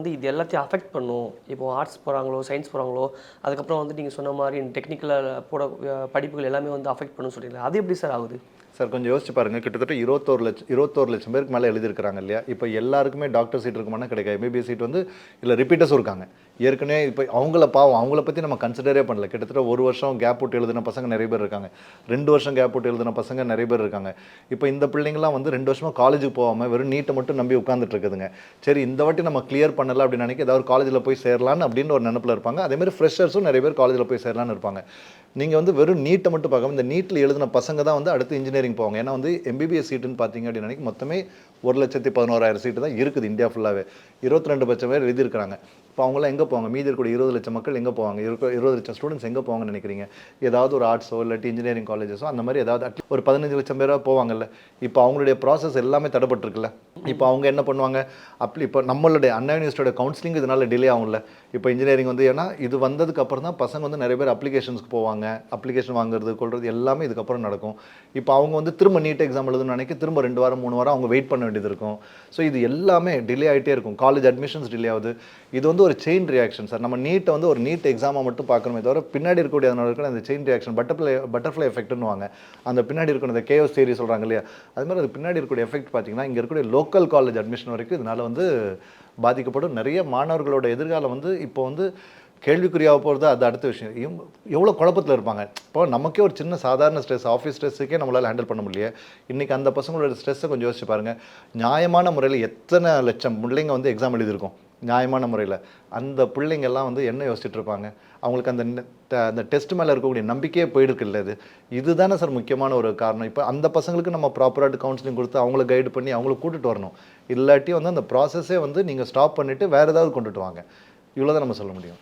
வந்து இது எல்லாத்தையும் அஃபெக்ட் பண்ணும். இப்போ ஆர்ட்ஸ் போகிறாங்களோ, சயின்ஸ் போகிறாங்களோ, அதுக்கப்புறம் வந்து நீங்கள் சொன்ன மாரி டெக்னிக்கலா போட படிப்புகள் எல்லாமே வந்து அஃபெக்ட் பண்ணுன்னு சொல்றீங்களா? அது எப்படி சார் ஆகுது? சார் கொஞ்சம் யோசிச்சு பாருங்க. கிட்டத்தட்ட 21,00,000 பேருக்கு மேலே எழுதியிருக்கிறாங்க இல்லையா? இப்போ எல்லாருக்குமே டாக்டர் சீட் இருக்குமானா கிடைக்காது. எம்பிபிஎஸ் சீட் வந்து இல்ல ரிப்பீட்டர்ஸும் இருக்காங்க. ஏற்கனவே இப்போ அவங்கள பாவம் அவங்கள பத்தி நம்ம கன்சிடரே பண்ணல. கிட்டத்தட்ட 1 வருஷம் கேப் விட்டு எழுதின பசங்க நிறைய பேர் இருக்காங்க. 2 வருஷம் கேப் விட்டு எழுதின பசங்க நிறைய பேர் இருக்காங்க. இப்போ இந்த பிள்ளைங்கலாம் வந்து 2 வருஷமா காலேஜுக்கு போகாம வெறும் நீட்டை மட்டும் நம்பி உட்கார்ந்துட்டு இருக்குதுங்க. சரி இந்த வாட்டி நம்ம கிளியர் பண்ணல அப்படின்னு நினைக்க ஏதாவது காலேஜில் போய் சேரலான்னு அப்படின்னு ஒரு நினைப்பில் இருப்பாங்க. அதேமாதிரி ஃப்ரெஷர்ஸும் நிறைய பேர் காலேஜில் போய் சேரலான்னு இருப்பாங்க. நீங்கள் வந்து வெறும் நீட்டை மட்டும் பார்க்காம இந்த நீட்டில் எழுதின பசங்க தான் வந்து அடுத்து இன்ஜினியரிங் போவாங்க. ஏன்னா வந்து எம்பிபிஎஸ் சீட்டுன்னு பார்த்தீங்க அப்படின்னு மொத்தமே 1,11,000 சீட்டு தான் இருக்குது இந்தியா ஃபுல்லாகவே. 22 லட்சம் பேர் எழுதியிருக்கிறாங்க. இப்போ அவங்களாம் எங்கே போவாங்க? மீதி இருக்கக்கூடிய 20 லட்சம் மக்கள் எங்கே போவாங்க? 20 லட்சம் ஸ்டூடெண்ட்ஸ் எங்கே போவாங்கன்னு நினைக்கிறீங்க? ஏதாவது ஒரு ஆர்ட்ஸோ இல்லாட்டி இன்ஜினியரிங் காலேஜஸோ அந்த மாதிரி ஏதாவது ஒரு 15 லட்சம் பேராக போவாங்கல்ல. இப்போ அவங்களுடைய ப்ராசஸ் எல்லாமே தடைப்பட்டிருக்குல்ல. இப்போ அவங்க என்ன பண்ணுவாங்க? இப்போ நம்மளுடைய அண்ணா யூனிவர்சிட்டியோட கவுன்சிலிங் இதனால டிலே ஆகும்ல. இப்போ இன்ஜினியரிங் வந்து ஏன்னா இது வந்ததுக்கு அப்புறம் தான் பசங்க வந்து நிறைய பேர் அப்ளிகேஷன்ஸ்க்கு போவாங்க. அப்ளிகேஷன் வாங்குறது கொள்வது எல்லாமே இதுக்கப்புறம் நடக்கும். இப்போ அவங்க வந்து திரும்ப நீட் எக்ஸாம் எழுதணும்னு நினைக்க திரும்ப 2 வாரம் 3 வாரம் அவங்க வெயிட் பண்ண வேண்டியது இருக்கும். ஸோ இது எல்லாமே டிலே ஆகிட்டே இருக்கும். காலேஜ் அட்மிஷன்ஸ் டிலே ஆகுது. இது வந்து ஒரு செயின் ரியாக்ஷன் சார். நம்ம நீட்டை வந்து ஒரு நீட் எக்ஸாமை மட்டும் பார்க்கணுமே தவிர பின்னாடி இருக்கக்கூடிய அதனால இருக்கிற அந்த செயின் ரியாக்ஷன் பட்டர்ஃப்ளை எஃபெக்ட்னு வாங்க. அந்த பின்னாடி இருக்கணும் அந்த கேஓஸ் தியரி சொல்கிறாங்க இல்லையா? அது மாதிரி அது பின்னாடி இருக்கக்கூடிய எஃபெக்ட் பார்த்தீங்கன்னா இங்கே இருக்கக்கூடிய லோக்கல் காலேஜ் அட்மிஷன் வரைக்கும் இதனால் வந்து பாதிக்கப்படும். நிறைய மாணவர்களோட எதிர்காலம் வந்து இப்போ வந்து கேள்விக்குறியாக போகிறது அது அடுத்த விஷயம். எவ்வளோ குழப்பத்தில் இருப்பாங்க. இப்போ நமக்கே ஒரு சின்ன சாதாரண ஸ்ட்ரெஸ் ஆஃபீஸ் ஸ்ட்ரெஸ்ஸுக்கே நம்மளால் ஹேண்டில் பண்ண முடியல. இன்றைக்கி அந்த பசங்களோட ஸ்ட்ரெஸ்ஸை கொஞ்சம் யோசிச்சு பாருங்கள். நியாயமான முறையில் எத்தனை லட்சம் பிள்ளைங்க வந்து எக்ஸாம் எழுதியிருக்கோம் நியாயமான முறையில். அந்த பிள்ளைங்கள்லாம் வந்து என்ன யோசிச்சுட்டு இருப்பாங்க? அவங்களுக்கு அந்த டெஸ்ட் மேலே இருக்கக்கூடிய நம்பிக்கையே போயிடுக்குல்ல. இதுதானே சார் முக்கியமான ஒரு காரணம். இப்போ அந்த பசங்களுக்கு நம்ம ப்ராப்பராக கவுன்சிலிங் கொடுத்து அவங்கள கைடு பண்ணி அவங்கள கூட்டிகிட்டு வரணும். இல்லாட்டி வந்து அந்த ப்ராசஸே வந்து நீங்கள் ஸ்டாப் பண்ணிவிட்டு வேறு ஏதாவது கொண்டுட்டு வாங்க. இவ்வளோ தான் நம்ம சொல்ல முடியும்.